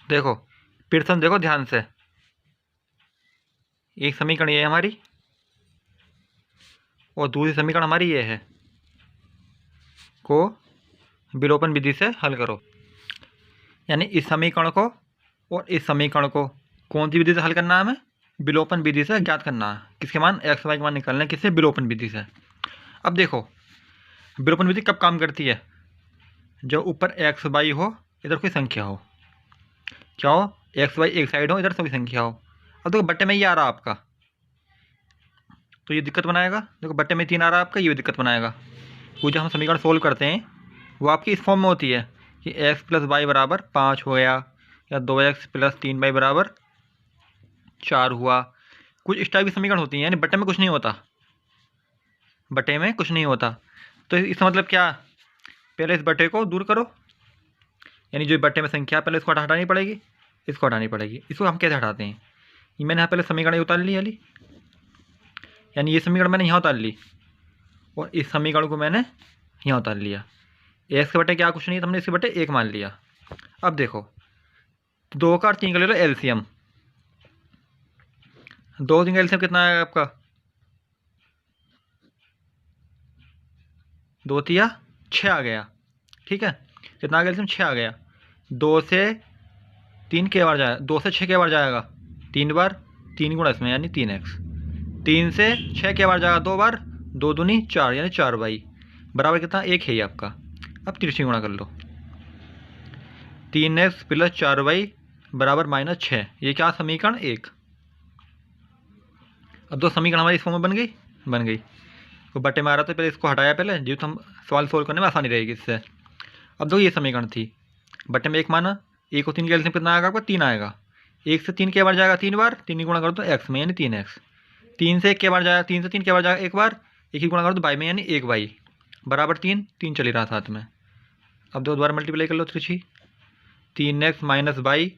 देखो पीटरसन देखो ध्यान से, एक समीकरण ये है हमारी और दूसरी समीकरण हमारी ये है, को विलोपन विधि से हल करो। यानी इस समीकरण को और इस समीकरण को कौन सी विधि से हल करना है हमें? विलोपन विधि से ज्ञात करना है। किसके मान? एक्स वाई के मान निकालना है। किससे? विलोपन विधि से। अब देखो विलोपन विधि कब काम करती है? जो ऊपर एक्स वाई हो, इधर कोई संख्या हो, क्या हो? एक्स वाई एक साइड हो, इधर कोई संख्या हो। अब देखो बट्टे में ये आ रहा आपका, तो ये दिक्कत बनाएगा। देखो बट्टे में 3 आ रहा है आपका, ये भी दिक्कत बनाएगा। वो जो हम समीकरण सोल्व करते हैं वो आपकी इस फॉर्म में होती है कि एक्स प्लस वाई बराबर 5 हो गया, या 2x प्लस 3y बराबर 4 हुआ। कुछ इस टाइप की समीकरण होती हैं, यानी बट्टे में कुछ नहीं होता, बट्टे में कुछ नहीं होता। तो इसका मतलब क्या? पहले इस बट्टे को दूर करो, यानी जो बट्टे में संख्या पहले इसको हटानी पड़ेगी, इसको हटानी पड़ेगी। इसको हम कैसे हटाते हैं? ये मैंने यहाँ पहले समीकरण उतार ली वाली, यानी ये समीकरण मैंने यहाँ उतार ली और इस समीकरण को मैंने यहाँ उतार लिया। एक्स के बटे क्या कुछ नहीं, तो हमने इसके बटे 1 मान लिया। अब देखो 2 का और 3 का ले लो एलसीएम। 2 3 का एलसीएम कितना आएगा आपका? 2 तिया 6 आ गया। ठीक है, कितना आ गया एलसीएम? 6 आ गया। 2 से 3 के बार जाएगा, 2 से 6 के बार जाएगा 3 बार, 3 गुणा इसमें यानी 3x। 3 से 6 के बार जाएगा 2 बार, 2 दूनी 4 यानी 4y बराबर कितना? 1 है ये आपका। अब तिरछी गुणा कर लो, 3x प्लस 4y बराबर -6। ये क्या? समीकरण 1। अब 2 समीकरण हमारी इस फॉर्म में बन गई। तो बटे में आ रहा था, पहले इसको हटाया पहले, जो तो हम सवाल सोल्व करने में आसानी रहेगी इससे। अब दो ये समीकरण थी, बटे में 1 माना, 1 और 3 के एलसीएम कितना आएगा आपका? 3 आएगा। 1 से 3 के बार जाएगा 3 बार, 3 गुणा करो तो x में यानी 3x। 3 से 1 के बार जाएगा, 3 से 3 के बार जाएगा 1 बार, 1 ही गुणा करो तो y में यानी 1y बराबर 3 चल ही रहा साथ में। अब दो दोबारा मल्टीप्लाई कर लो तिरछी, 3x माइनस y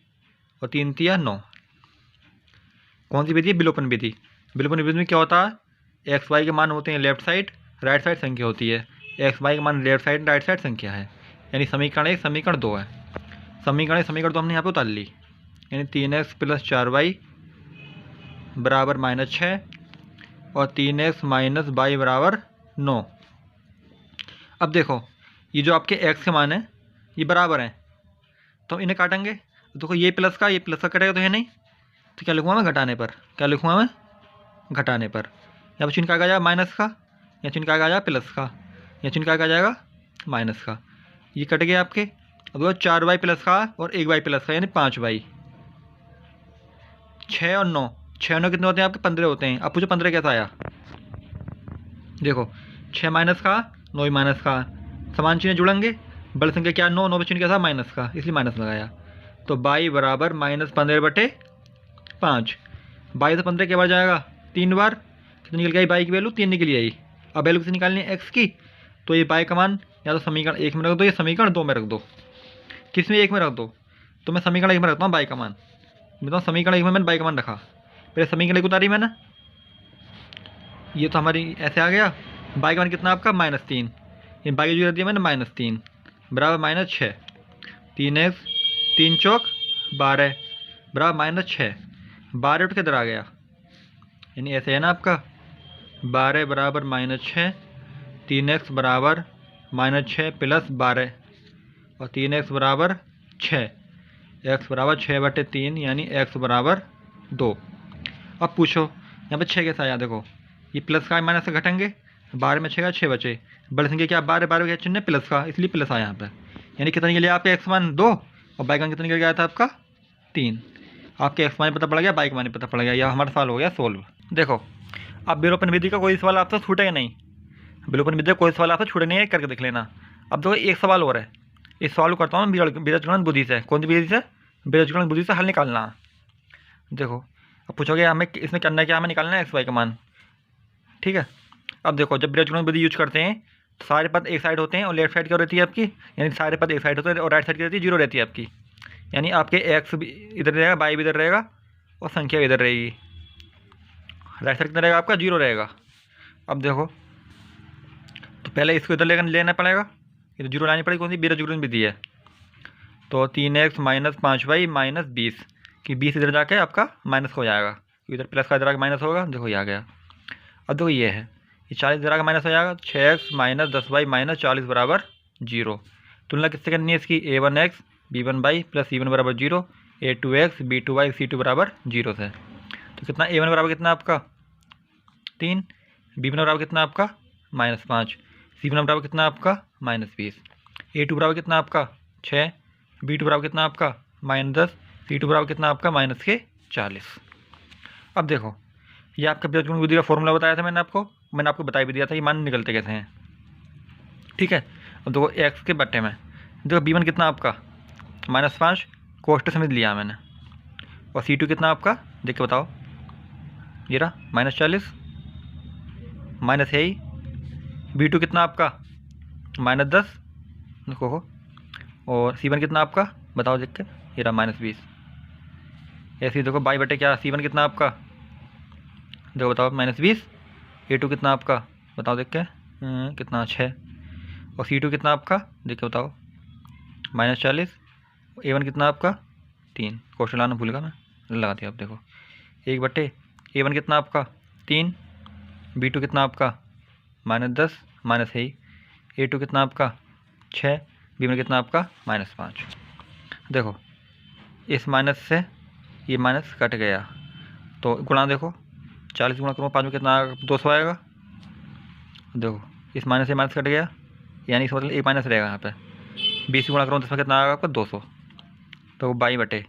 और 3 तिया 9। कौन सी विधि है? विलोपन विधि। विलोपन विधि में क्या होता है? एक्स वाई के मान होते हैं लेफ्ट साइड, राइट साइड संख्या होती है। एक्स वाई के मान लेफ्ट साइड राइट साइड संख्या है, यानी समीकरण 1 समीकरण 2 है। समीकरण 1 समीकरण 2 हमने यहाँ पे उतार ली, यानी 3x प्लस 4y बराबर -6 और 3x माइनस y बराबर 9। अब देखो ये जो आपके x के मान हैं ये बराबर हैं, तो हम इन्हें काटेंगे। देखो ये प्लस का कटेगा तो है नहीं, तो क्या लिखूँगा मैं? घटाने पर। क्या लिखूँगा मैं? घटाने पर। या चिन्ह क्या आ जाएगा? माइनस का, या चिन्ह क्या आ जाएगा? प्लस का, या चिन्ह क्या आ जाएगा? माइनस का। ये कट गया आपके। अब वो 4y प्लस का और 1y प्लस का यानी 5y। 6 और 9, 6 और 9 कितने होते हैं आपके? 15 होते हैं। अब पूछो 15 कैसा आया? देखो 6 माइनस का, 9 ही माइनस का, समान चिन्ह जुड़ेंगे, बड़ी संख्या क्या? 9, 9 चिन्ह कैसा? माइनस का, इसलिए माइनस लगाया। तो y बराबर -15/5। 22 से 15 के बार जाएगा 3 बार, कितनी निकल गई? y की वैल्यू 3 निकली आई। अब वैल्यू कितनी निकालनी है? x की। तो ये y का मान या तो समीकरण 1 में रख दो या समीकरण 2 में रख दो। किस में? 1 में रख दो। तो मैं समीकरण 1 में रखता हूँ y का मान। बताओ समीकरण 1 में मैंने y का मान रखा, पहले समीकरण 1 उतारी मैंने, ये तो हमारी ऐसे आ गया। y का मान कितना आपका? -3। ये y जो रख दिया मैंने -3 बराबर -6। 3x 3 चौक 12 बराबर -6। 12 उठ के इधर आ गया, यानी ऐसे है ना आपका 12 बराबर -6, 3x बराबर -6 प्लस 12 और 3x बराबर 6, x बराबर 6/3 यानी x बराबर 2। अब पूछो यहाँ पे 6 कैसा आया? देखो ये प्लस का माइनस से घटेंगे, 12 में 6 का 6 बचे, बड़ी संख्या क्या? 12 12 का चिन्ह प्लस का, इसलिए प्लस आया यहाँ पे। यानी कितना निकल गया आपका? x मान 2 और y का मान कितना निकल गया था आपका? 3। आपके x मान पता पड़ गया, y का मान पता पड़ गया, यह हमारा सवाल हो गया सोल्व। देखो अब विलोपन विधि का कोई सवाल आपसे छूटेगा नहीं, विलोपन विधि का कोई सवाल आपसे छूटे नहीं है, करके देख लेना। अब देखो एक सवाल और है, इस सवाल को करता हूँ बीजगणित बुद्धि से। कौन सी विधि से? बीजगणित बुद्धि से हल निकालना। देखो अब पूछोगे हमें इसमें करना है क्या? हमें निकालना है एक्स वाई का मान। ठीक है, अब देखो जब बीजगणित बुद्धि यूज करते हैं तो सारे पद एक साइड होते हैं और लेफ्ट साइड क्या रहती है आपकी? यानी सारे पद एक साइड होते हैं और राइट साइड की रहती है? 0 रहती है आपकी। यानी आपके एक्स भी इधर रहेगा, वाई भी इधर रहेगा और संख्या भी इधर रहेगी। राइट साइड कितना रहेगा आपका? 0 रहेगा। अब देखो तो पहले इसको इधर लेना पड़ेगा, ये तो 0 लानी पड़ेगी। कौन सी? बीजगणित विधि है। तो 3x माइनस 5y माइनस 20 कि 20 इधर जाके आपका माइनस हो जाएगा, इधर प्लस का इधर आके माइनस होगा, देखो ये आ गया। अब देखो ये है, ये 40 इधर आके माइनस हो जाएगा, 6x माइनस 10y माइनस 40 बराबर 0। तुलना किससे करनी है इसकी, a1x b1y प्लस c1 बराबर 0, a2x b2y c2 बराबर 0 से। तो कितना a1 बराबर कितना आपका 3, b1 बराबर कितना आपका -5, c1 बराबर कितना आपका -20, a2 बराबर कितना आपका 6, b2 बराबर कितना आपका -10, c2 बराबर कितना आपका -40। अब देखो ये आपका बीजगणित विधि का फॉर्मूला बताया था मैंने आपको बता भी दिया था ये मान निकलते कैसे हैं। ठीक है, अब देखो x के बट्टे में देखो b1 कितना आपका -5 कोष्ट समझ लिया मैंने, और c2 कितना आपका देख के बताओ, ये रहा -40 माइनस है ही, b2 कितना आपका -10 देखो हो, और c1 कितना आपका बताओ देख के, ये रहा -20। ऐसे ही देखो बाई बटे क्या, c1 कितना आपका देखो बताओ -20, a2 कितना आपका बताओ देख के कितना 6, और c2 कितना आपका देख के बताओ -40, a1 कितना आपका 3, क्वेश्चन लाना भूल गया मैं, लगा दिया। अब देखो 1 a1 कितना आपका 3, b2 कितना आपका -10 माइनस है ही, a2 कितना आपका 6, b1 कितना आपका -5। देखो इस माइनस से ये माइनस कट गया, तो गुणा देखो 40 गुणा करूँ 5 में कितना 200 आएगा। देखो इस माइनस से माइनस कट गया, यानी इस मतलब एक माइनस रहेगा यहाँ पे, 20 गुणा करूँ 10 में कितना आएगा आपका 200, तो बाई बटे,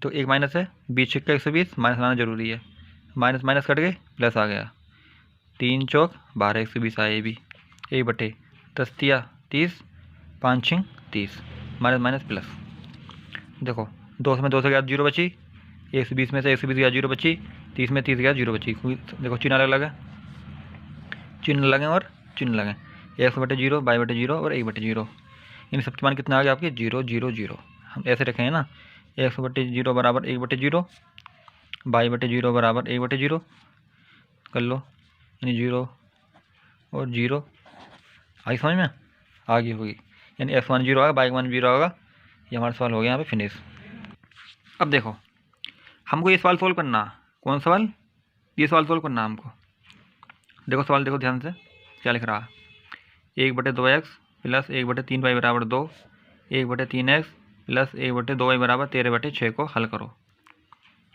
तो एक माइनस है 20 छिक्का 120, माइनस लाना जरूरी है, माइनस माइनस कट गए प्लस आ गया, 3 चौक 12 120 आए, ये भी 1 बटे 10 तिया 30, 5 छिंग 30, माइनस माइनस प्लस। देखो 200 में 200 गया 0 बची, 120 में से 120 गया 0 बची, 30 में 30 गया 0 बची। देखो चिन्ह अलग अलग है, चिन्ह लगें और चिन्ह लगें, 1 बटे 0 बाई बटे 0 और 1 बटे 0, इन सबके मान कितना आ गया आपके 0 0 0। हम ऐसे रखें ना, 1 बटे 0 बराबर 1 बटे 0, बाई बटे 0 बराबर 1 बटे 0 कर लो, यानी 0 और 0 आई समझ में आ गई होगी, यानी x मान 0 आएगा, बाई मान 0 होगा। ये हमारा सवाल हो गया यहाँ पे फिनिश। अब देखो हमको ये सवाल सोल्व करना, कौन सवाल, ये सवाल सोल्व करना हमको। देखो सवाल देखो ध्यान से क्या लिख रहा, 1 बटे 2x प्लस 1 बटे 3y बराबर 2, 1 बटे 3x प्लस 1 बटे 2y बराबर 13 बटे 6 को हल करो।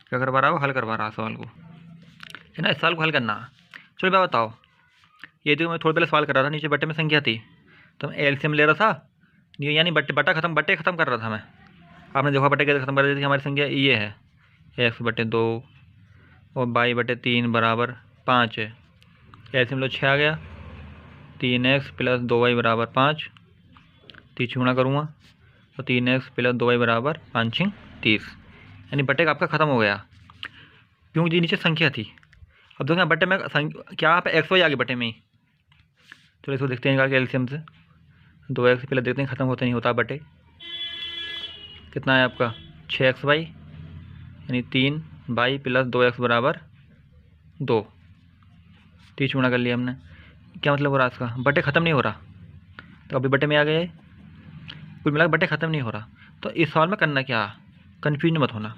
क्या करवा रहा हो, हल करवा रहा सवाल को, है ना, इस सवाल को हल करना। चलो मैं बताओ, ये जो मैं थोड़ी पहले सवाल कर रहा था, नीचे बट्टे में संख्या थी तो मैं एलसीएम ले रहा था, ये यानी बट्टे खत्म कर रहा था मैं। आपने देखा बट्टे कैसे खत्म कर रही थी, हमारी संख्या ये है x बटे 2 और बाई बटे 3 बराबर 5 है, एलसीएम लो 6 आ गया, 3x प्लस 2y बराबर 5, 30 गुणा करूँगा तो 3x प्लस 2y बराबर 5 छिंग 30, यानी बट्टे का आपका ख़त्म हो गया क्योंकि नीचे संख्या थी। अब देखो बट्टे में क्या यहाँ पे x y आ गई बट्टे में ही, चलो इसको देखते हैं निकाल के एलसीएम से, 2x पहले देखते हैं ख़त्म होता नहीं होता, बटे कितना है आपका 6xy यानी 3 बाई प्लस 2x बराबर 2, 30 गुणा कर लिया हमने। क्या मतलब हो रहा है इसका, बटे ख़त्म नहीं हो रहा, तो अभी बटे में आ गए, कुल मिला बटे ख़त्म नहीं हो रहा। तो इस सवाल में करना क्या, कन्फ्यूज मत होना।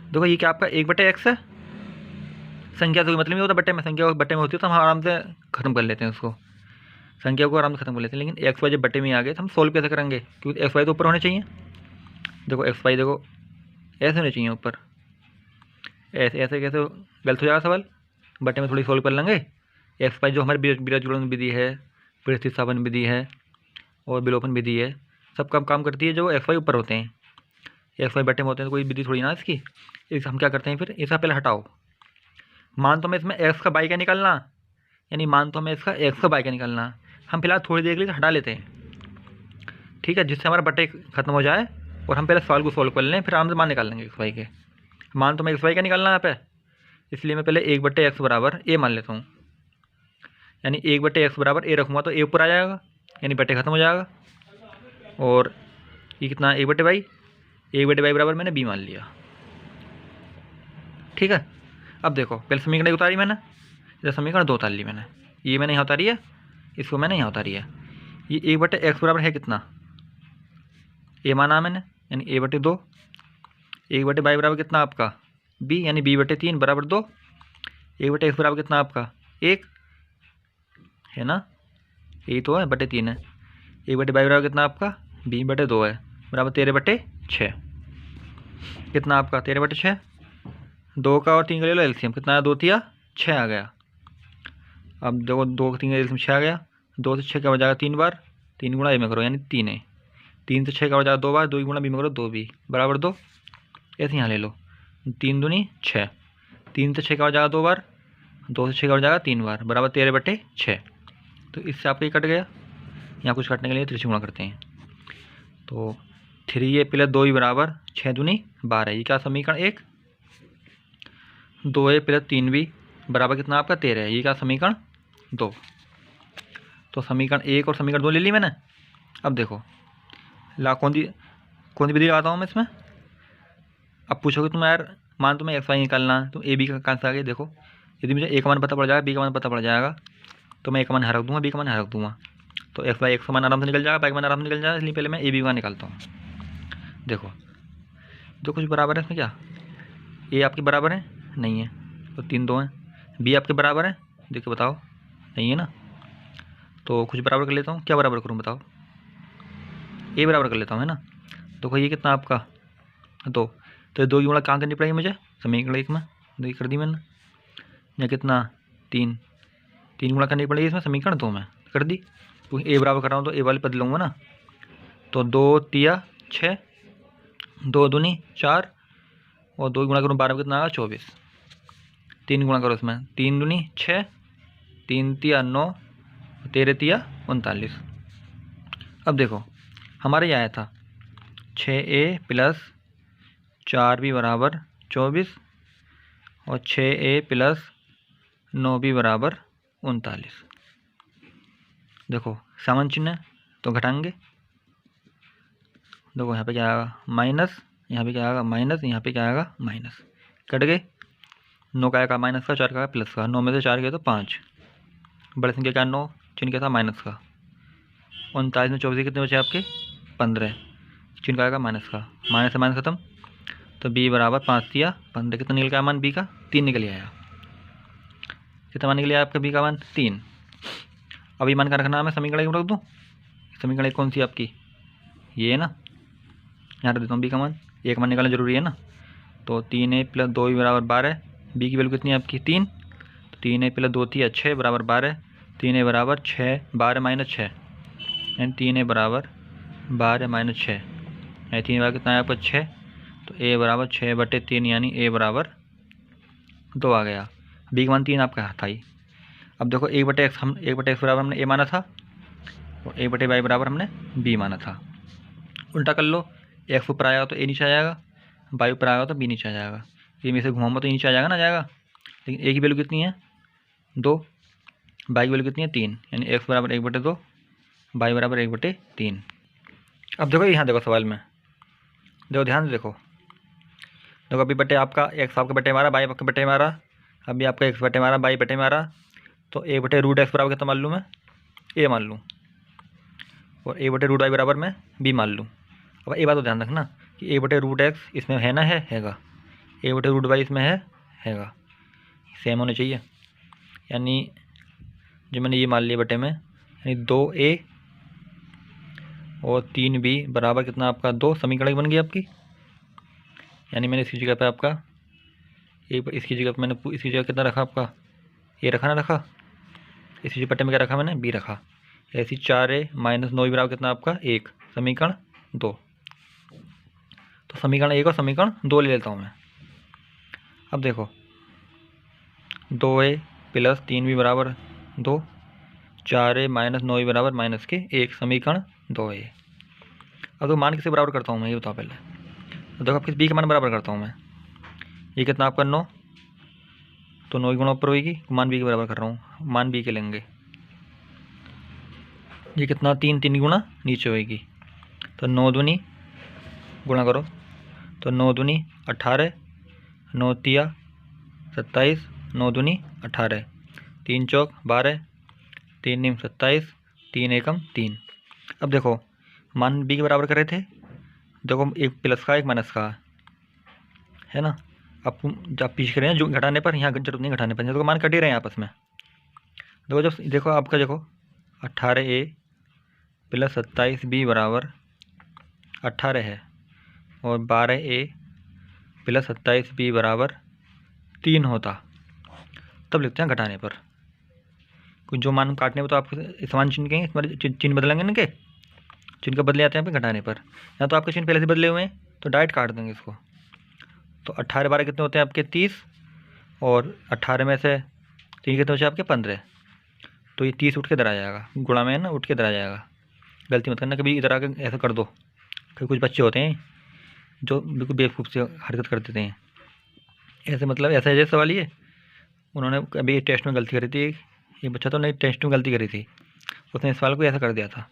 देखो ये क्या आपका 1 बटे x है, संख्या से कोई मतलब नहीं होता, बटे में संख्या बटे में होती है तो हम आराम से ख़त्म कर लेते हैं उसको, संख्या को आराम से ख़त्म कर लेते हैं। लेकिन एक्स वाई जब बटे में आ गए तो हम सोल्व कैसे करेंगे, क्योंकि एक्स वाई तो ऊपर होने चाहिए। देखो एक्स वाई देखो ऐसे होने चाहिए ऊपर, ऐसे ऐसे कैसे गलत हो जाएगा सवाल, बटे में थोड़ी सोल्व कर लेंगे। एक्स वाई जो हमारी बीजगणित विधि है, प्रतिस्थापन विधि है और विलोपन विधि है, सब काम करती है जो एक्स वाई ऊपर होते हैं, एक्स वाई बटे में होते हैं, तो कोई विधि थोड़ी ना इसकी। इस हम क्या करते हैं फिर, इसका पहले हटाओ, मान तो हमें इसमें एक्स का बाई का निकालना, यानी मान तो हमें इसका एक्स का बाई का निकालना, हम फिलहाल थोड़ी देर के लिए हटा लेते हैं, ठीक है, जिससे हमारा बटे खत्म हो जाए और हम पहले सवाल को सोल्व कर लें, फिर आराम से मान निकाल लेंगे एक्स वाई के। मान तो मैं एक्स वाई का निकालना है यहाँ पे, इसलिए मैं पहले 1 बटे एक्स बराबर ए मान लेता हूँ, यानी 1 बटे एक्स बराबर ए रखूँगा तो ए ऊपर आ जाएगा, यानी बटे खत्म हो जाएगा। और ये कितना 1 बटे वाई बराबर मैंने बी मान लिया, ठीक है। अब देखो पहले समीकरण उतारी मैंने, इधर समीकरण 2 उतार ली मैंने, ये मैंने यहाँ उतारी है, इसको मैंने यहाँ उतारी है। ये 1 बटे एक्स बराबर है कितना, ए माना मैंने, यानी a बटे 2, 1 बटे बाई बराबर कितना आपका b, यानी b बटे 3 बराबर 2, 1 बटे x बराबर कितना आपका 1 है ना, यही तो है, बटे 3 है। 1 बटे बाई बराबर कितना आपका b बटे 2 है, बराबर 13 बटे 6, कितना आपका 13 बटे 6, 2 का और 3 का ले लो एलसीएम, कितना आया 2 तिया 6 आ गया। अब देखो 2 का 3 का एलसीएम 6 आ गया, 2 से 6 का हो जाएगा 3 बार, 3 गुणा ए में करो यानी 3 है, 3 से 6 का हो जाएगा 2 बार, 2 गुणा बी में करो 2 बी बराबर 2, ऐसे यहाँ ले लो 3 दूनी 6, 3 से 6 का हो जाएगा 2 बार, 2 से 6 का हो जाएगा 3 बार बराबर 13 बटे 6। तो इससे आपका ये कट गया, यहाँ कुछ कटने के लिए त्रिशु गुणा करते हैं, तो 3a प्लस 2b बराबर 6 दूनी 12, ये क्या समीकरण 1, 2a प्लस 3b बराबर कितना आपका 13 है, ये क्या समीकरण 2। तो समीकरण 1 और समीकरण 2 ले ली मैंने। अब देखो ला कौन सी विधि लगाता हूँ मैं इसमें। अब पूछोगे तुम यार मान तुम्हें एक्स वाई निकालना, तो ए बी का कहाँ आ गया, देखो यदि मुझे ए का मान पता पड़ जाएगा, बी का मान पता पड़ जाएगा, तो मैं ए का मान यहाँ रख दूँगा, बी का मान यहाँ रख दूँगा, तो एक्स वाई एक्स का मान आराम से निकल जाएगा, बाई का मान आराम से निकल जाएगा, इसलिए पहले मैं ए बी का निकालता हूँ। देखो जो कुछ बराबर है इसमें, क्या ए आपके बराबर है नहीं है, तो 3 2 हैं, बी आपके बराबर है, देखो बताओ नहीं है ना, तो कुछ बराबर कर लेता हूँ, क्या बराबर करूँ बताओ, ए बराबर कर लेता हूँ है ना। तो ये कितना आपका 2, तो 2 की गुणा कहाँ करनी पड़ेगी मुझे, समीकरण 1 में 2 कर दी मैंने, या कितना 3 गुणा करनी पड़ेगी इसमें समीकरण 2 में कर दी, तो ए बराबर कर रहा हूँ तो ए वाले पद लूँगा ना, तो 2 तिया 6, 2 दूनी 4 और 2 गुणा करूँ 12 में कितना आएगा 24, 3 गुणा करो इसमें, 3 दूनी 6, 3 तिया 9, 13 तिया 39। अब देखो हमारे यहाँ आया था 6a प्लस 4b बराबर 24 और 6a प्लस 9b बराबर 39। देखो समान चिन्ह है तो घटाएंगे, देखो यहाँ पे क्या आएगा माइनस, यहाँ पे क्या आएगा माइनस, यहाँ पे क्या आएगा माइनस, कट गए, 9 का आएगा माइनस का, 4 का आएगा प्लस का, 9 में से 4 गया तो 5, बड़े संख्या क्या 9, चिन्ह क्या था माइनस का, 39 में 24 कितने बचे आपके 15, चिन्ह का आएगा माइनस का, माइनस से माइनस खत्म, तो b बराबर 5 दिया 15, कितना निकल गया मान b का 3 निकल आया, कितना मान निकल आया आपका b का मान 3। अब ये मान का रखना मैं समीकरण 1 रख दूँ, समीकरण 1 कौन सी आपकी ये है ना, यहाँ रख देता हूँ b का मान, एक मान निकालना जरूरी है ना, तो 3a प्लस 2b बराबर 12, b की वैल्यू कितनी है आपकी 3, तो 3a प्लस 2 थी 6 बराबर 12, 3a बराबर 6 12 माइनस 6 यानी 3a बराबर 12 माइनस 6 यानी 3 बराबर कितना है आपका 6, तो a बराबर 6 बटे 3 यानी a बराबर 2 आ गया, b का मान 3 आपका था ही। अब देखो 1 बटे एक्स बराबर हमने a माना था और 1 बटे वाई बराबर हमने b माना था, उल्टा कर लो, एक्स ऊपर आएगा तो a नीचे आ जाएगा, वाई ऊपर आएगा तो b नीचे आ जाएगा, ये में से घुमाऊंगा तो नीचे आ जाएगा ना जाएगा, लेकिन a की वैल्यू कितनी है 2, वाई की वैल्यू कितनी है 3, यानी एक्स बराबर 1 बटे 2, वाई बराबर 1 बटे 3। अब देखो यहाँ देखो सवाल में, देखो ध्यान से देखो अभी बटे आपका एक्स आपका बटे मारा, वाई आपका बटे मारा, अभी आपका एक्स बटे मारा, वाई बटे मारा, तो ए बटे रूट एक्स बराबर कितना मान लूँ मैं ए मान लूँ, और ए बटे रूट वाई बराबर मैं बी मान लूँ। अब ये बात तो ध्यान रखना कि ए बटे रूट एक्स इसमें है ना हैगा, ए बटे रूट वाई इसमें हैगा, सेम होने चाहिए, यानी जो मैंने ये मान लिया बटे में, यानी 2a और 3b बराबर कितना आपका 2, समीकरण बन गई आपकी, यानी मैंने इसकी जगह पे आपका इसकी जगह पे मैंने इसकी जगह कितना रखा आपका ए रखा ना रखा, इसी बटे में क्या रखा मैंने बी रखा, ऐसी 4a माइनस 9 बराबर कितना आपका 1, समीकरण 2। तो समीकरण 1 और समीकरण 2 ले लेता हूँ मैं। अब देखो 2a प्लस 3b बराबर 2, 4a माइनस 9 बराबर माइनस के 1, समीकरण 2 है। अब तो मान किसे बराबर करता हूँ मैं ये बताओ पहले, तो देखो किस बी का मान बराबर करता हूँ मैं, ये कितना आपका 9, तो 9 की गुणा ऊपर होगी, मान बी के बराबर कर रहा हूँ, मान बी के लेंगे, ये कितना 3 की गुणा नीचे होगी, तो 9 दूनी गुणा करो, तो 9 दूनी 18, 9 तिया 27, 9 दूनी 18, 3 चौक 12, 3 निम 27, 3 एकम 3। अब देखो मान बी के बराबर कर रहे थे, देखो एक प्लस का एक माइनस का है ना। अब जब पीछे करें जो घटाने पर, यहाँ जरूरत नहीं घटाने पर, तो मान कट ही रहे हैं आपस में। देखो जब देखो आपका देखो 18a प्लस 27b बराबर 18 है, और 12a प्लस 27b बराबर 3 होता, तब लिखते हैं घटाने पर। कुछ जो मान काटने में तो आपको समान चिन्ह कहेंगे, तुम्हारे चिन्ह बदलेंगे ना, के चिन्ह का बदले आते हैं यहाँ पे घटाने पर। या तो आपके चिन्ह पहले से बदले हुए हैं तो डायरेक्ट काट देंगे इसको। तो 18 12 कितने होते हैं आपके 30, और 18 में से 3 कितने होते हैं आपके 15। तो ये 30 उठ के इधर आ जाएगा, गुणा में है ना, उठ के इधर आ जाएगा। गलती मत करना कभी इधर आके ऐसा कर दो। कभी कुछ बच्चे होते हैं जो बिल्कुल बेवकूफ़ से हरकत कर देते हैं ऐसे, मतलब ऐसा है जैसे सवाल ये, उन्होंने अभी टेस्ट में गलती करी थी, ये बच्चा तो नहीं टेस्ट में गलती करी थी, उसने इस सवाल को ऐसा कर दिया था।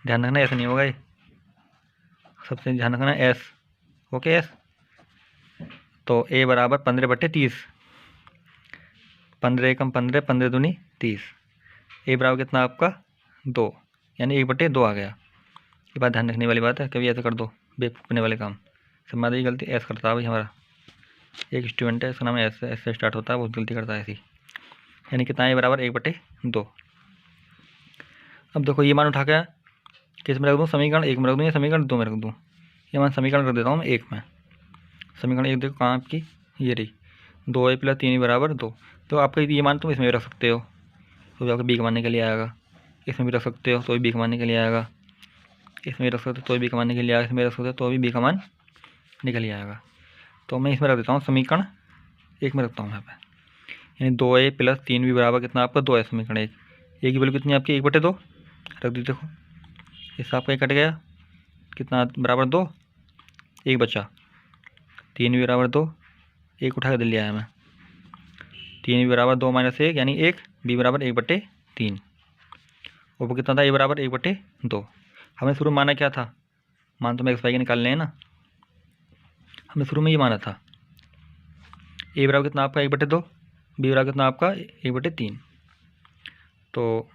ध्यान रखना ऐसा नहीं होगा ये, सबसे ध्यान रखना एस। Okay S. तो ए बराबर 15/30, 15 एकम 15, 15 दूनी 30। ए बराबर कितना आपका 2, यानी 1/2 आ गया। ये बात ध्यान रखने वाली बात है, कभी ऐसा कर दो बेवकूफ़ने वाले काम। समाधि की गलती ऐसा करता है भाई हमारा एक स्टूडेंट है, उसका नाम ऐस से स्टार्ट होता है, बहुत गलती करता है ऐसी। यानी कितना है बराबर 1/2। अब देखो ये मान उठा के किस में रख दूँ, समीकरण 1 में रख दूँ या समीकरण 2 में रख दूँ। ये मान समीकरण रख देता हूँ मैं 1 में। समीकरण 1 देखो कहाँ आपकी, ये रही, 2a + 3b = 2। तो आपका ये मान तुम इसमें भी रख सकते हो, तो भी आपको b कमाने के लिए आएगा। इसमें भी रख सकते हो तो भी b कमाने के लिए आएगा। इसमें रख सकते हो तो भी कमाने के लिए आएगा। इसमें रख सकते हो तो भी b का मान निकल ही आएगा। तो मैं इसमें रख देता हूँ समीकरण 1 में रखता हूँ यहाँ पे, यानी 2a + 3b बराबर कितना आपका 2 है। समीकरण 1 a की वैल्यू कितनी आपकी 1/2 रख दी। देखो इससे आपका कट गया, कितना बराबर 2, 1 बचा। 3b = 2, 1 उठा के लिया है मैं। 3b = 2 - 1 यानी 1, b = 1/3। और वो कितना था, a = 1/2। हमें शुरू में माना क्या था, मान तो मैं एक्स वाई के निकालने हैं ना, हमें शुरू में ये माना था a बराबर कितना आपका 1/2, b बराबर कितना आपका 1/3। तो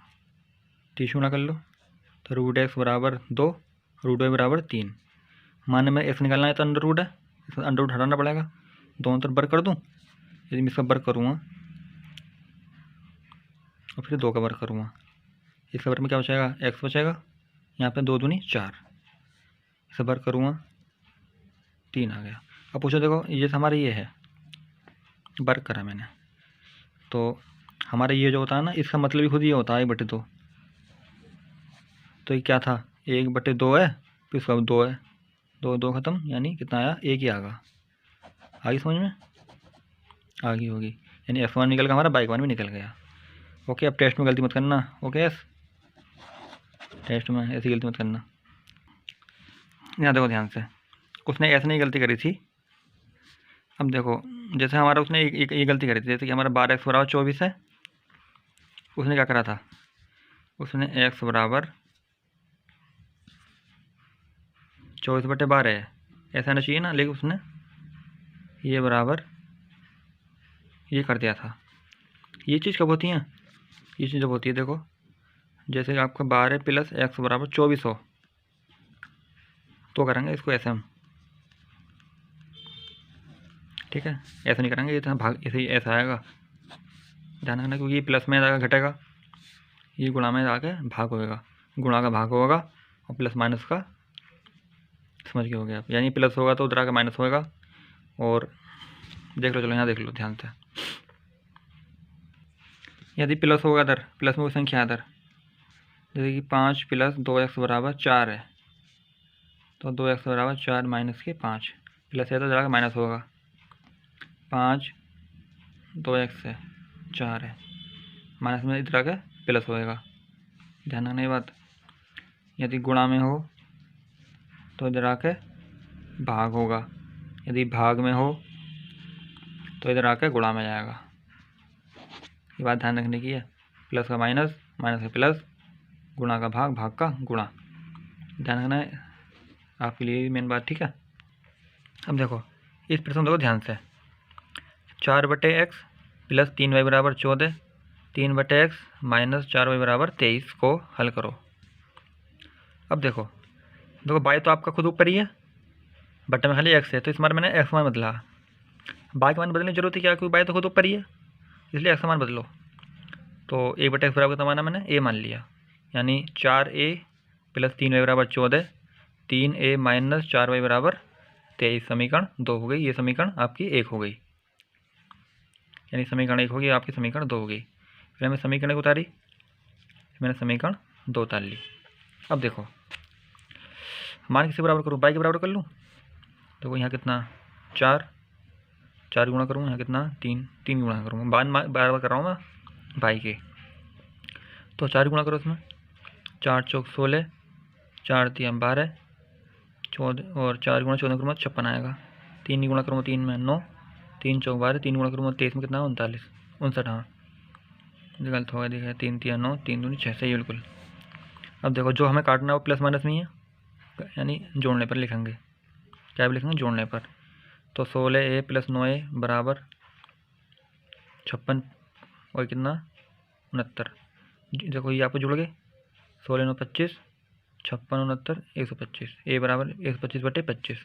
30 गुना कर लो, तो √x = 2, √y = 3। माने में x निकालना है तो अंडर है, इसमें अंडर हटाना पड़ेगा। दोनों तरफ वर्ग कर दूँ, यदि मैं इसका वर्ग करूँगा और फिर 2 का वर्ग करूँगा, इसका वर्ग में क्या बचेगा, x बचेगा। यहाँ पे 2 दूनी 4, इसका वर्ग करूँगा 3 आ गया। अब पूछो देखो ये हमारा ये है, वर्ग करा मैंने, तो हमारा ये जो होता है ना, इसका मतलब ही खुद ये होता है 1/2। तो ये क्या था, 1/2 है, फिर इसका 2 है, 2 2 ख़त्म, यानी कितना आया, 1 ही आएगा। आगे समझ में आ गई होगी, यानी f1 निकल गया हमारा, y1 भी निकल गया। ओके। अब टेस्ट में गलती मत करना। ओके यस, टेस्ट में ऐसी गलती मत करना। यहाँ देखो ध्यान से, उसने ऐसे नहीं गलती करी थी। अब देखो जैसे हमारा उसने ये गलती करी थी, जैसे कि हमारा 12x = 24 है, उसने क्या करा था, उसने x = 24/12 है, ऐसा आना चाहिए ना, लेकिन उसने ये बराबर ये कर दिया था। ये चीज़ कब होती है, ये चीज़ जब होती है, देखो जैसे कि आपका 12 + x = 24 हो, तो करेंगे इसको ऐसे हम, ठीक है, ऐसा नहीं करेंगे, ये तो भाग ऐसे ही ऐसा आएगा। ध्यान रखना, क्योंकि ये प्लस में जाकर घटेगा, ये गुणा में जाकर भाग होगा, गुणा का भाग होगा, और प्लस माइनस का, समझ गए हो गया आप, यानी प्लस होगा तो उधर आकर माइनस होगा। और देख लो, चलो यहाँ देख लो ध्यान से, यदि प्लस होगा इधर, प्लस में कोई संख्या इधर, जैसे कि 5 + 2x = 4 है, तो 2x = 4 - 5, प्लस है तो जरा माइनस होगा। 5 2x से 4 है, माइनस में इधर आके प्लस होएगा। ध्यान रखना ये बात। यदि गुणा में हो तो इधर आके भाग होगा, यदि भाग में हो तो इधर आके गुणा में जाएगा। ये बात ध्यान रखने की है, प्लस का माइनस, माइनस का प्लस, गुणा का भाग, भाग का गुणा। ध्यान रखना है आपके लिए मेन बात, ठीक है। अब देखो इस प्रश्न देखो ध्यान से, 4/x + 3y = 14, 3/x - 4y = 23 को हल करो। अब देखो देखो बाई तो आपका खुद ऊपर ही है, बटन में खाली एक्स है, तो इस बार मैंने एक्स मान बदला। बाई का मान बदलने की जरूरत है क्या, क्योंकि बाई तो खुद ऊपर ही है, इसलिए एक्स मान बदलो। तो ए बटा एक्स बराबर कितना माना मैंने, ए मान लिया, यानी 4a प्लस 3y बराबर 14, 3a माइनस 4y बराबर 23, समीकरण 2 हो गई। ये समीकरण आपकी 1 हो गई, यानी समीकरण 1 होगी, आपकी समीकरण 2 हो गई। फिर हमें समीकरण को उतारी, मैंने समीकरण 2 उतार ली। अब देखो मान किसके बराबर करूँ, बाई के बराबर कर लूँ। देखो यहाँ कितना 4 गुणा करूँ, यहाँ कितना 3 गुणा करूँगा, बराबर कर रहा हूँ मैं बाई के। तो 4 गुणा करो इसमें, 4 चौक 16, 4 3 12, 14 और 4 गुणा 14 करूँगा 56 आएगा। 3 गुणा करूँगा 3 में 9, 3 चौक 12, 3 गुणा करूँगा 23 में कितना 39, 59। हाँ गलत होगा, देखिए 3 3 9, 3 दूनी 6, सही बिल्कुल। अब देखो जो हमें काटना है वो प्लस माइनस में ही है, यानी जोड़ने पर लिखेंगे, क्या भी लिखेंगे जोड़ने पर। तो 16a प्लस 9a बराबर 56 और कितना 69। देखो ये आपको जुड़ गए, 16 9 25, 56 69 125, ए बराबर 125 बटे 25,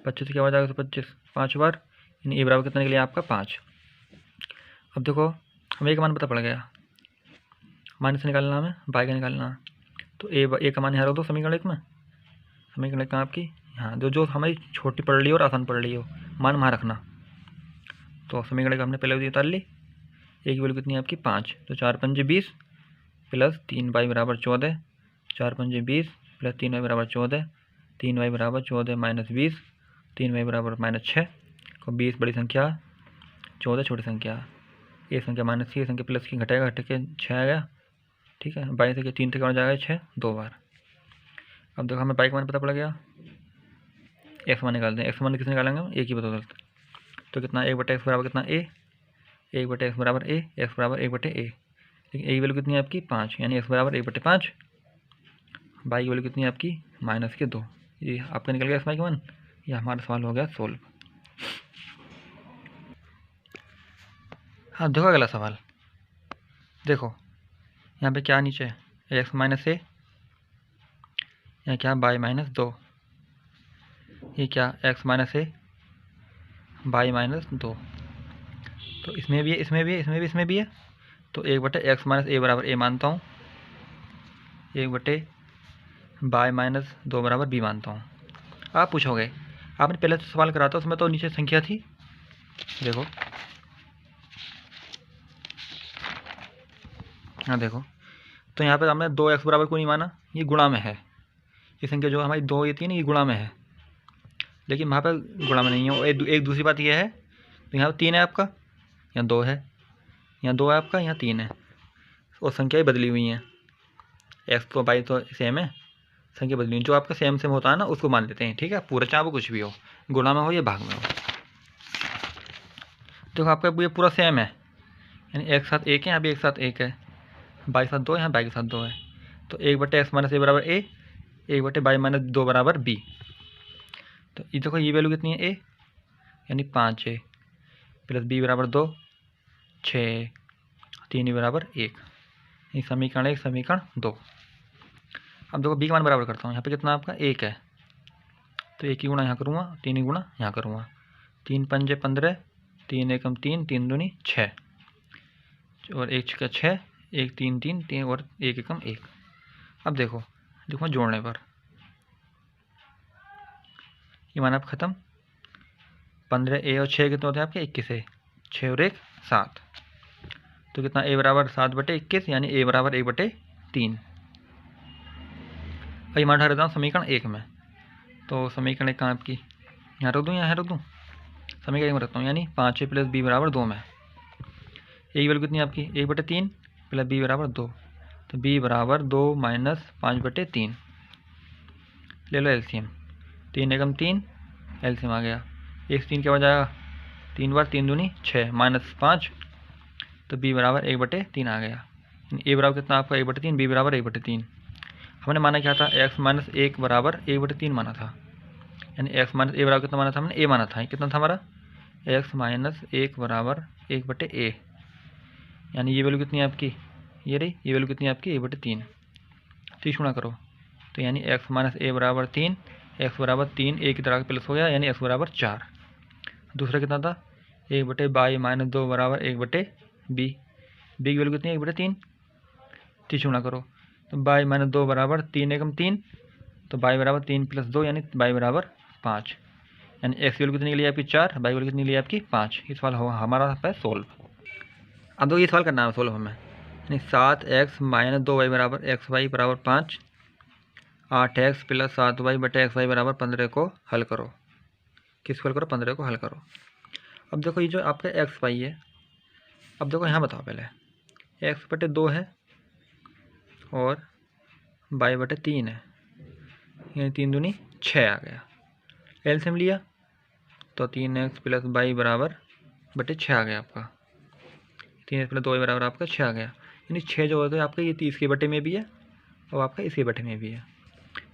25 क्या हो जाएगा 125 5 बार, यानी ए बराबर कितना निकलेगा आपका 5। अब देखो हमें एक मान पता पड़ गया, मान से निकालना हमें बाई का निकालना है। तो ए का मान यहाँ रख दो समीकरण 1 में, समीकरण 1 आपकी यहाँ जो हमारी छोटी पड़ रही हो और आसान पड़ रही हो, मान वहाँ रखना। तो समीकरण 1 हमने पहले उतार ली, ए की वैल्यू कितनी है आपकी 5, तो 4 पंजे 20 प्लस 3y बराबर 14, 4 पंजे 20 प्लस 3y बराबर 14, 3y बराबर 14 माइनस 20, 3y बराबर -6 को 20 बड़ी संख्या 14 छोटी संख्या, ये संख्या माइनस की, ये संख्या प्लस की, घटेगा घट के 6 आ गया। ठीक है, 22 से 3 तक हो जाएगा 6 2 बार। अब देखो हमें बाई का मान पता पड़ गया, एक्स मान निकालते हैं। एक्स मान किससे निकालेंगे हम, ए की बदौलत। तो कितना 1 बटे एक्स बराबर कितना ए, 1 बटे एक्स बराबर ए, एक्स बराबर 1 बटे ए। लेकिन ए की वैल्यू कितनी है आपकी 5, यानी एक्स बराबर 1 बटे 5। बाई की वैल्यू कितनी है आपकी -2। ये आपका निकल गया एक्स बाई का मान, ये हमारा सवाल हो गया सोल्व। हाँ देखो अगला सवाल, देखो यहाँ पे क्या नीचे एक्स माइनस ए, यहाँ क्या बाई -2, ये क्या एक्स माइनस ए बाई -2। तो इसमें भी है, इसमें भी है, इसमें भी, इसमें भी है। तो 1 बटे एक्स माइनस ए बराबर ए मानता हूँ, 1 बटे बाई -2 बराबर बी मानता हूँ। आप पूछोगे आपने पहले तो सवाल करा था उसमें तो नीचे संख्या थी, देखो हाँ देखो, तो यहाँ पर हमने 2x बराबर क्यों नहीं माना, ये गुणा में है, ये संख्या जो हमारी 2 ये थी ना ये गुणा में है, लेकिन वहाँ पर गुणा में नहीं है। और एक दूसरी बात यह है, तो यहाँ पर 3 है आपका, यहाँ 2 है, यहाँ 2 है आपका, यहाँ 3 है, और संख्याएँ बदली हुई हैं, एक्स तो बाई तो सेम है, संख्या बदली हुई, जो आपका सेम सेम होता है ना उसको मान लेते हैं। ठीक है, पूरा चाहे वो कुछ भी हो, गुणा में हो या भाग में हो। देखो आपका ये पूरा सेम है, यानी एक साथ 1 है, यहाँ भी एक साथ 1 है, बाई के साथ 2 है, यहाँ बाई के साथ 2 है। तो 1 बटे एक्स माइनस ए बराबर ए, 1 बटे बाई -2 बराबर बी। तो ये देखो ये वैल्यू कितनी है ए, यानी 5 है, प्लस बी बराबर 2 6, 3 बराबर 1, ये समीकरण 1 समीकरण 2। अब देखो बी का मान बराबर करता हूँ, यहाँ पे कितना आपका 1 है, तो 1 ही गुणा यहाँ करूँगा, 3 ही गुणा यहाँ करूँगा, 3 पंजे 15, 3 एकम 3, 3 दूनी 6 और 1 का 6, 1 3 3 3 और 1 एकम 1। अब देखो जोड़ने पर ये मान आप ख़त्म, 15 ए और 6 कितने होते हैं आपके 21 है, 6 और 1 7, तो कितना ए बराबर 7 बटे 21, यानी ए बराबर 1 बटे 3। भाई मान रखता हूँ समीकरण 1 में, तो समीकरण 1 कहाँ आपकी, यहाँ रख दूँ, यहाँ रख दूँ, समीकरण 1 में रखता हूँ, यानी 5 प्लस बी बराबर 2 में। ए की वैल्यू कितनी आपकी 1 बटे 3 प्लस बी बराबर 2, तो बी बराबर 2 माइनस 5 बटे 3। ले लो एलसीएम, 3 एकम 3, एलसीएम आ गया, 1 से 3 क्या हो जाएगा 3 बार, 3 दूनी 6 माइनस 5, तो बी बराबर 1 बटे 3 आ गया। ए बराबर कितना आपका 1 बटे 3, बी बराबर 1 बटे 3। हमने माना क्या था एक्स माइनस 1 बराबर 1 बटे 3 माना था, यानी एक्स माइनस ए बराबर कितना माना था हमने, ए माना था। ये कितना था हमारा एक्स माइनस 1 बराबर 1 बटे ए, यानी ये वैल्यू कितनी है आपकी, ये रही, ये वैल्यू कितनी है आपकी 1 बटे 3। 30 गुणा करो, तो यानी एक्स माइनस ए बराबर 3, एक्स बराबर 3 ए की तरह प्लस हो गया, यानी एक्स बराबर 4। दूसरा कितना था, 1/22 माइनस 2 बराबर 1/b। बी की वैल्यू कितनी है, 1/3। 30 गुणा करो तो 22 माइनस 2 बराबर 3 एकम 3, तो बाई बराबर 3 प्लस 2 यानी बाई बराबर 5। यानी एक्स की वैल्यू कितनी के लिए आपकी 4, बाई वैल्यू कितनी लिए आपकी 5। ये सवाल होगा हमारा है सोल्व। अब देखो ये सवाल करना है सोल्व हमें, यानी 7x माइनस 2y बराबर एक्स वाई बराबर 5, 8x प्लस 7y बटे एक्स वाई बराबर 15 को हल करो। किसको हल करो, 15 को हल करो। अब देखो ये जो आपका एक्स वाई है, अब देखो यहाँ बताओ पहले, एक्स बटे 2 है और बाई बटे 3 है, यानी 3 दूनी 6 आ गया। एलसीएम लिया तो 3x प्लस बाई बराबर बटे 6 आ गया आपका, 3x प्लस 2 बराबर आपका 6 आ गया। यानी 6 जो होता है आपका ये 30 के बटे में भी है और आपका इसके बटे में भी है।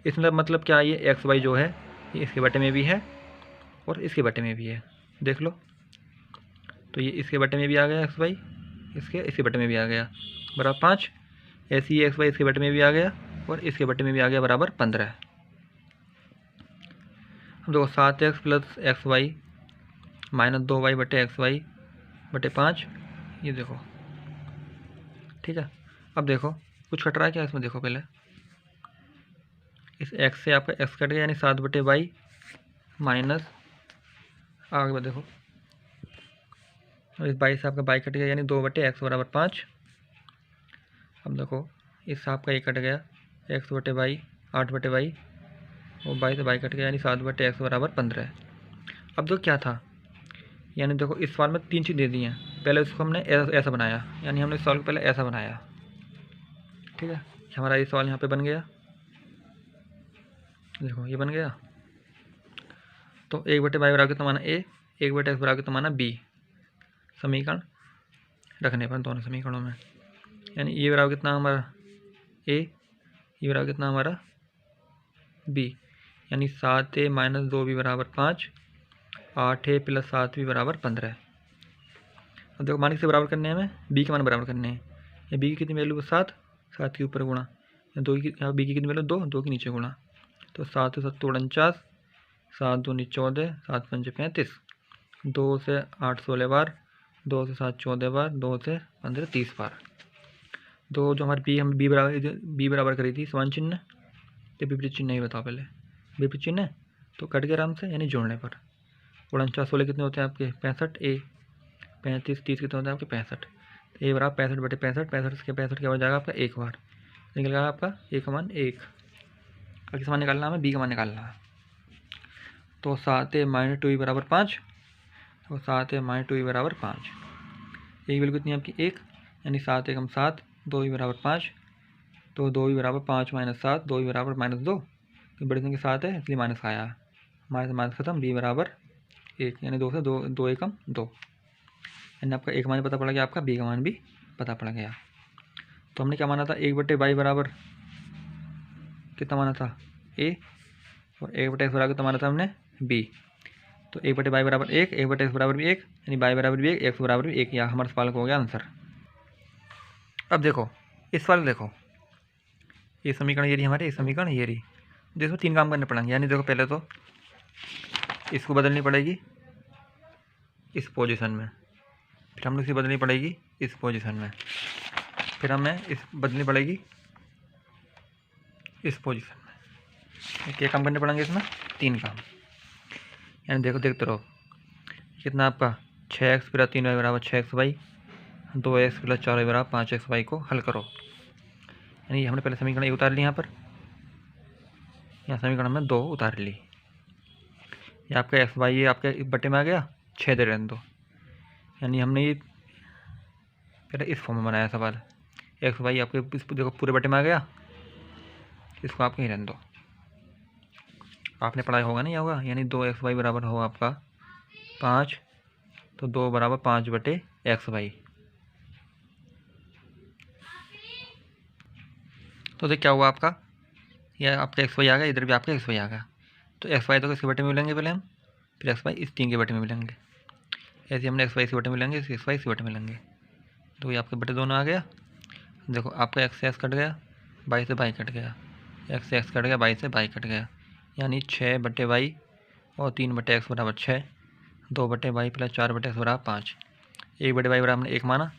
इसमें मतलब क्या, ये एक्स वाई जो है ये इसके बटे में भी है और इसके बटे में भी है। देख लो तो ये इसके बटे में भी आ गया एक्स वाई, इसके बटे में भी आ गया बराबर 5। ऐसे ही एक्स वाई इसके बटे में भी आ गया और इसके बटे में भी आ गया बराबर 15। अब देखो 7x plus x Y minus 2y बटे एक्स वाई बटे 5, ये देखो ठीक है। अब देखो कुछ कट रहा है क्या इसमें, देखो पहले इस x से आपका x कट गया, यानी 7 बटे वाई माइनस आगे बात देखो, और इस बाई से आपका बाई कट गया, यानी 2 बटे एक्स बराबर 5। अब देखो इस आपका ये कट गया, x बटे वाई 8 बटे वाई और बाई से बाई कट गया, यानी 7 बटे एक्स बराबर 15। अब देखो क्या था, यानी देखो इस सवाल में 3 चीज़ दे दी हैं। पहले इसको हमने ऐसा बनाया, यानी हमने इस सवाल को पहले ऐसा बनाया, ठीक है। हमारा ये सवाल यहाँ पे बन गया, देखो ये बन गया। तो 1 बटे वाई बराबर कितना माना ए, 1 बटे एक्स बराबर कितना माना बी, समीकरण रखने पर दोनों समीकरणों में, यानी ये बराबर कितना हमारा ए, ये बराबर कितना हमारा बी, यानी 7a माइनस 2b बराबर 5, 8a प्लस 7b बराबर 15। अब देखो मान किसे बराबर करने हैं, हमें बी के मान बराबर करने हैं। या बी की कितनी वैल्यू 7, 7 के ऊपर गुणा, या 2 की, यहाँ बी की कितनी वैल्यू 2, 2 के नीचे गुणा। तो 7 से 7 49, 7 दूनी 14, 7 पंजे 35, 2 से 8 16 बार, 2 से 7 14 बार, 2 से 15 30 बार। दो जो हमारी हम बी बराबर करी थी समान चिन्ह, तो विपरीत चिन्ह ही बताओ पहले, विपरीत चिन्ह तो कट गया आराम से, यानी जोड़ने पर 49 16 कितने होते हैं आपके 65, ए 35 30 कितने होते हैं आपके 65। तो ए बराबर 65 बटे 65, 65 के 65 क्या हो जाएगा आपका एक बार, निकल गया आपका ए का मान 1। अब किस मान निकालना है, बी का मान निकालना है। तो 7a माइनस 2b बराबर 5, तो 7a माइनस 2b बराबर 5, ए की वैल्यू कितनी है आपकी 1, यानी 7 एकम 7, 2b बराबर 5, तो 2b बराबर 5 माइनस 7, 2b बराबर माइनस 2, तो बड़ी संख्या 7 है इसलिए माइनस आया, माइनस माइनस खत्म, b बराबर 1, यानी 2 से 2 एकम 2, यानी आपका एक मान पता पड़ गया, आपका बी का मान भी पता पड़ गया। तो हमने क्या माना था, 1 बटे वाई बराबर कितना माना था ए, और 1 बटे एक्स बराबर कितना माना था हमने बी। तो 1 बटे वाई बराबर 1, 1 बटे एक्स बराबर भी 1, यानी वाई बराबर भी 1, एक्स बराबर भी 1, या हमारे सवाल को हो गया आंसर। अब देखो इस सवाल देखो, ये समीकरण ये रही हमारे, ये समीकरण ये रही, देखो 3 काम करने पड़ेंगे। यानी देखो पहले तो इसको बदलनी पड़ेगी इस पोजीशन में, फिर हमने इसे बदलनी पड़ेगी इस पोजीशन में, फिर हमें इस बदलनी पड़ेगी इस पोजीशन में। क्या काम करने पड़ेंगे इसमें, 3 काम। यानी देखो देखते रहो कितना आपका 6x प्लस 3y बराबर 6xy, 2x प्लस 4y बराबर 5xy को हल करो। यानी हमने पहले समीकरण 1 उतार ली, यहाँ पर यहाँ समीकरण में 2 उतार ली। ये आपका एक्स वाई ये आपके बटे में आ गया, 6 दे रहने दो, यानी हमने ये पहले इस फॉर्म में बनाया सवाल, एक्स वाई आपके देखो पूरे बटे में आ गया, इसको आप कहीं रहने दो, आपने पढ़ाया होगा नहीं होगा। यानी 2xy बराबर होगा आपका 5, तो 2 बराबर 5 बटे एक्स वाई। तो देख क्या हुआ आपका, यह आपका एक्स वाई आ गया, इधर भी आपका एक्स वाई आ गया। तो एक्स वाई तो इसके बटे में मिलेंगे पहले हम, फिर एक्स वाई इस 3 के बटे में मिलेंगे, ऐसे हमने एक्स वाई इसके बटे में मिलेंगे, एक्स वाई इसके बटे में मिलेंगे। तो ये आपके बटे दोनों आ गया। देखो आपका एक्स से एक्स कट गया, बाई से बाई कट गया, एक्स से एक्स कट गया, बाई से बाई कट गया, यानी 6/y और 3/x बराबर 6, 2/y प्लस 4/x बराबर 5। 1/y बराबर हमने 1 माना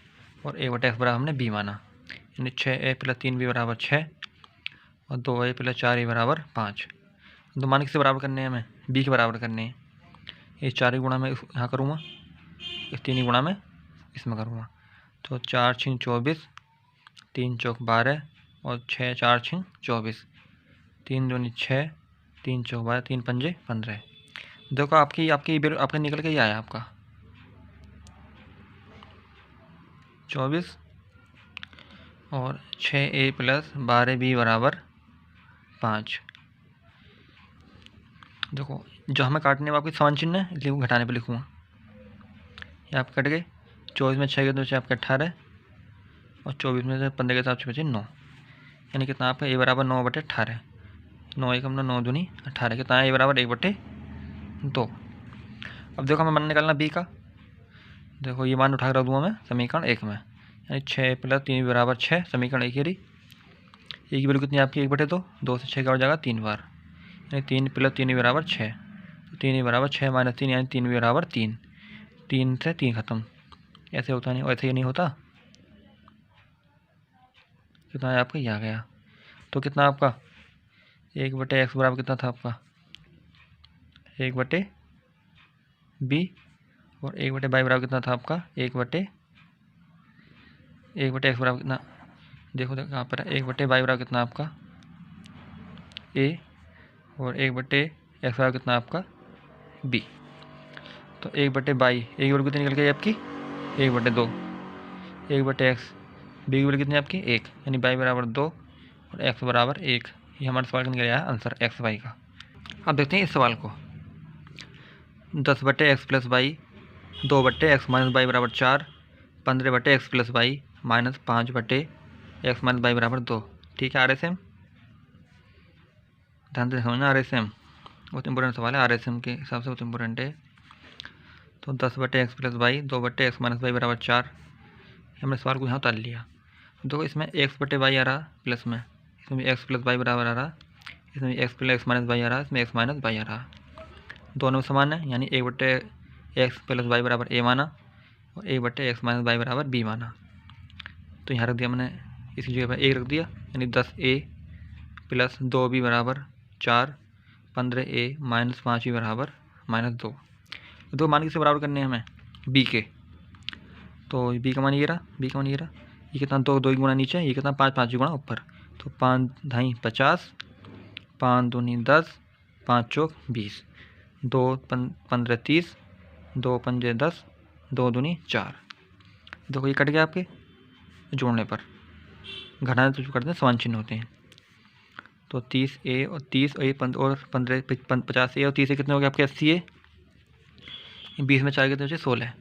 और 1/x बराबर हमने b माना, यानी 6a प्लस 3b बराबर 6 और 2a प्लस 4a बराबर 5। तो मान किससे बराबर करने हैं हमें? b के बराबर करने हैं। ये 4 ही गुणा मैं यहाँ करूँगा, इस 3 ही गुणा मैं इसमें करूँगा। तो 4 × 24, 3 × 12 और 6 4 × 24, 3 दूनी 6, 3 × 12, 3 × 5 = 15। देखो आपका निकल के ही आया आपका 24 और 6a प्लस 12b बराबर 5। देखो जो हमें काटने में आपकी समान चिन्ह है, इसलिए घटाने पे लिखूँगा। ये आप कट गए, 24 में 6 के तो आपका 18 और 24 में से 15 के हिसाब से बचे 9, यानी कितना आपका a बराबर 9/18। 9 1 हमने 9 दूनी 18, कितना है a बराबर 1/2। अब देखो हमें मान निकालना b का। देखो ये मान उठा कर रख दूँगा मैं समीकरण 1 में, यानी 6 प्लस 3 बराबर 6, समीकरण 1 ही। ए की वैल्यू कितनी आपकी 1/2, 2 से 6 का हो जाएगा 3 बार, यानी 3 प्लस 3 बराबर 6, तो 3 बराबर 6 - 3 यानी 3 बराबर 3, 3 से 3 खत्म। ऐसे होता नहीं, ऐसे ही नहीं होता। कितना है आपका? ये आ गया। तो कितना आपका 1/x बराबर कितना था आपका 1/b और 1/y बराबर कितना था आपका 1/x बराबर कितना, देखो कहाँ पर है 1/y बराबर कितना आपका a और 1/x बराबर कितना आपका b। तो 1/y a की वैल्यू कितनी निकल गई आपकी 1/2, 1/x b की वैल्यू कितनी आपकी 1, यानी y बराबर 2 और x बराबर 1। ये हमारे सवाल का निकल आया आंसर x y का। अब देखते हैं इस सवाल को। 10/x plus y, 2/x minus y बराबर 4, 15/x plus y minus 5/x minus y बराबर 2। ठीक है, RSM ध्यान से समझना, RSM बहुत इंपॉर्टेंट सवाल है, RSM के हिसाब से बहुत इंपॉर्टेंट है। तो 10/x plus y, 2/x minus y बराबर 4, हमने सवाल को यहाँ उतार लिया। देखो इसमें x/y आ रहा प्लस में, इसमें x प्लस y बराबर आ रहा, इसमें x plus x minus y आ रहा, इसमें x माइनस y आ रहा, दोनों समान है, यानी 1/x प्लस y बराबर a माना और 1/x माइनस y बराबर b माना। तो यहाँ रख दिया मैंने, इसी जगह पर 1 रख दिया, यानी 10a प्लस 2b बराबर 4, 15a माइनस 5b बराबर -2। दो मान किससे बराबर करने हैं हमें b के, तो b का मान ये रहा, b का मान ये रहा, ये कितना 2 2 गुणा नीचे, ये कितना 5 5 गुणा ऊपर, तो 5 ढाई 50, 5 दूनी 10, 5 चौक 20, 2 15 30, 2 पंजे 10, 2 दूनी 4। देखो ये कट गया आपके जोड़ने पर, घटाने तो जो करते हैं समान चिन्ह होते हैं। तो 30a और 30 और 15 50a और 30 कितने हो गए आपके 80a, 20 में 4 कितने बचे 16,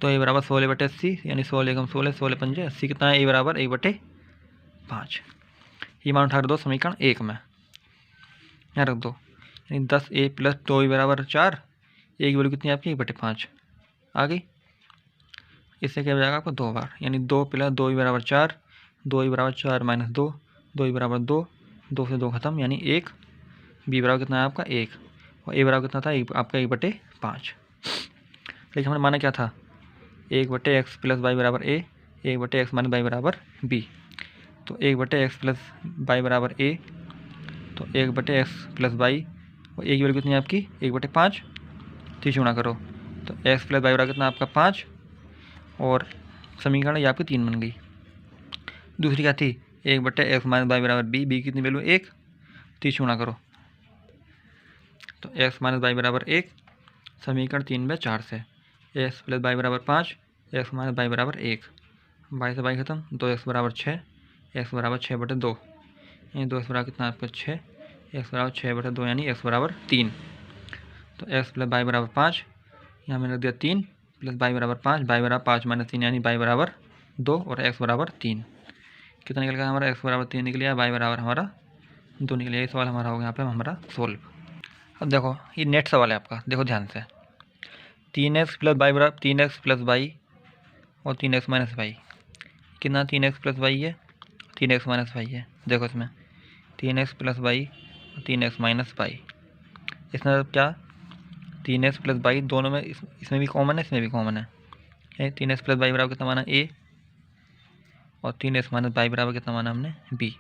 तो a बराबर 16/80, यानी 16 कम 16, 16 पंजे 80, कितना है a बराबर 1/5। ये मान उठा दो समीकरण 1 में, यहाँ रख दो, यानी 10a प्लस 2b बराबर 4, a की वैल्यू कितनी है आपकी 1/5 आ गई। इससे क्या हो जाएगा आपको 2 बार, यानी 2 प्लस 2b बराबर 4, 2b बराबर 4 माइनस 2, 2b बराबर 2, 2 से 2 खत्म, यानी 1, b बराबर कितना है आपका 1 और a बराबर कितना था आपका 1/5। लेकिन हमने माना क्या था 1/x प्लस y बराबर a, 1/x माइनस y बराबर b। तो 1/x प्लस y बराबर a, तो 1/x प्लस y और a की वैल्यू कितनी है आपकी 1/5, 30 गुणा करो, तो x प्लस y बराबर कितना आपका 5 और समीकरण ये आपकी 3 बन गई। दूसरी क्या थी 1/x माइनस y बराबर b, b की कितनी वैल्यू 1, 30 गुणा करो, तो x माइनस y बराबर 1, समीकरण 3 में 4 से x प्लस y बराबर 5, x माइनस y बराबर 1, y से y खत्म, 2x बराबर 6, x बराबर 6/2, यानी 2x बराबर कितना आपका 6, x बराबर 6/2, यानी x बराबर 3। तो x प्लस y बराबर 5, यहाँ मैंने रख दिया 3 प्लस y बराबर 5, y बराबर 5 माइनस 3, यानी y बराबर 2 और x बराबर 3। कितना निकल गया हमारा x बराबर 3 निकल गया, y बराबर हमारा 2 निकल गया। ये सवाल हमारा हो गया यहाँ पे हमारा सोल्व। अब देखो ये नेट सवाल है आपका, देखो ध्यान से 3x प्लस y बराबर 3x प्लस y और 3x माइनस y, कितना 3x प्लस y है 3x माइनस y है। देखो इसमें 3x प्लस वाई और 3x माइनस वाई। इसमें मतलब क्या, 3x प्लस वाई दोनों में इसमें भी कॉमन है, इसमें भी कॉमन है। 3x प्लस वाई बराबर कितना माना a, और 3x माइनस वाई बराबर कितना माना हमने b,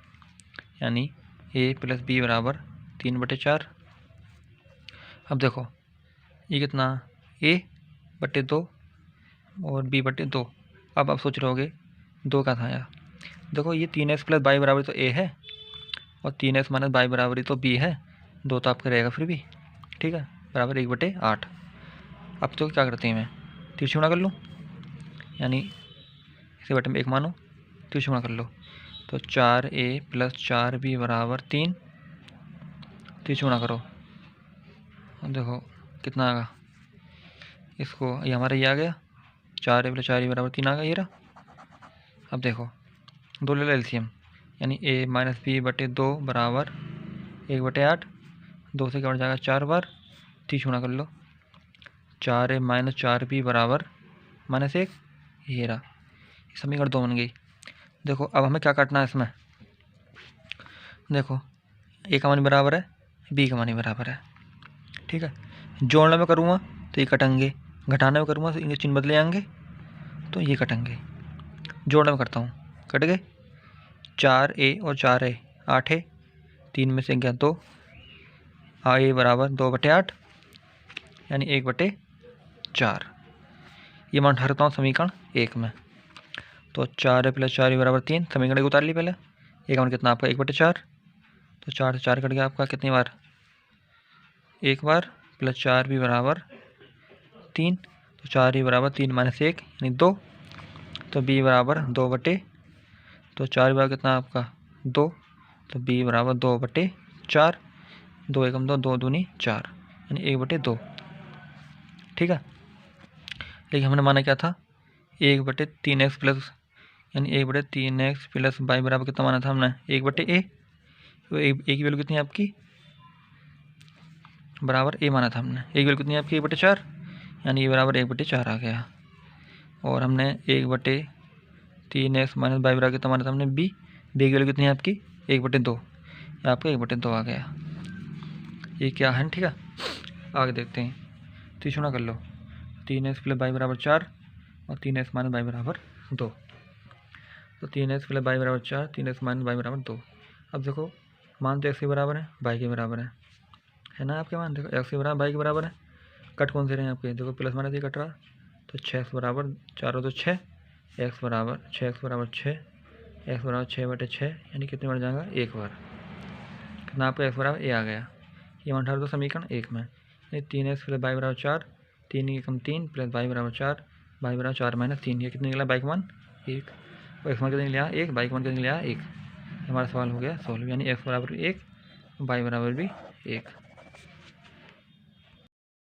यानी a प्लस b बराबर 3/4। अब देखो ये कितना, a/2 और b/2। अब आप सोच रहे होगे 2 का था यार। देखो ये 3x प्लस वाई बराबर तो a है और 3x माइनस वाई बराबर तो b है, 2 तो आपका रहेगा फिर भी, ठीक है, बराबर 1/8। अब तो क्या करते हैं, मैं तिरछी गुणा कर लूँ, यानी इसे बटे में 1 मानो, तिरछी गुणा कर लो, तो 4a प्लस 4b बराबर 3, तिरछी गुणा करो, देखो कितना आएगा, इसको ये हमारा ये आ गया, 4a प्लस 4b बराबर 3 आ गया ये रहा। अब देखो 2 ले लो एलसीएम, यानी a माइनस b/2 बराबर 1/8, 2 से क्या बढ़ जाएगा 4 बार, 30 गुणा कर लो, 4a माइनस 4b बराबर -1, ये रहा, समीकरण 2 बन गई। देखो अब हमें क्या काटना है इसमें, देखो a का मान बराबर है, b का मान बराबर है, ठीक है। जोड़ने में करूँगा तो ये कटेंगे, घटाने में करूँगा तो इनके चिन्ह बदले जाएंगे, तो ये कटेंगे। जोड़ने में करता हूँ, कट गए, 4a और 4a 8 है, 3 में से गया 2, a बराबर 2/8, यानी 1/4। ये मान ठहरता हूँ समीकरण 1 में, तो 4a प्लस 4b बराबर 3, समीकरण 1 उतार ली पहले, a का मान कितना आपका 1/4, तो 4 से 4 कट गया आपका कितनी बार, 1 बार, प्लस 4b बराबर 3, तो 4b बराबर 3 माइनस 1 यानी 2, तो b बराबर 2/, तो 4 बराबर कितना आपका 2, तो b बराबर 2/4, 2 एकम 2, 2 दूनी 4, यानी 1/2, ठीक है। लेकिन हमने माना क्या था, 1/3x प्लस, यानी 1/3x प्लस वाई बराबर कितना माना था हमने 1/a, तो a की वैल्यू कितनी है आपकी, बराबर a माना था हमने, a की वैल्यू कितनी है आपकी 1/4, यानी ये बराबर 1/4 आ गया। और हमने 1/3x माइनस वाई बराबर कितना माना था हमने b की वैल्यू कितनी है आपकी 1/2, ये आपका 1/2 आ गया, ये क्या है, ठीक है। आगे देखते हैं, 30 गुणा कर लो, 3x प्लस वाई बराबर 4 और 3x माइनस वाई बराबर 2, तो 3x प्लस वाई बराबर 4, 3x माइनस वाई बराबर 2। अब देखो मान तो x के बराबर है, वाई के बराबर है ना आपके मान, देखो x के बराबर वाई के बराबर है, कट कौन से रहे हैं आपके, देखो प्लस माइनस ये कट रहा, तो 6x बराबर 4 हो तो 6, x बराबर 6x बराबर 6, x बराबर 6/6, यानी कितने बार जाएगा 1 बार, कितना आपका x बराबर a आ गया। ये मान ठहर दो समीकरण 1 में, 3x प्लस वाई बराबर 4, 3 एकम 3 प्लस वाई बराबर 4, वाई बराबर 4 माइनस 3, ये कितने निकला बाई का मान 1, और x मान कितने लिया 1, बाई का मान कितने लिया 1। हमारा सवाल हो गया सॉल्व, यानी x बराबर 1, वाई बराबर भी 1।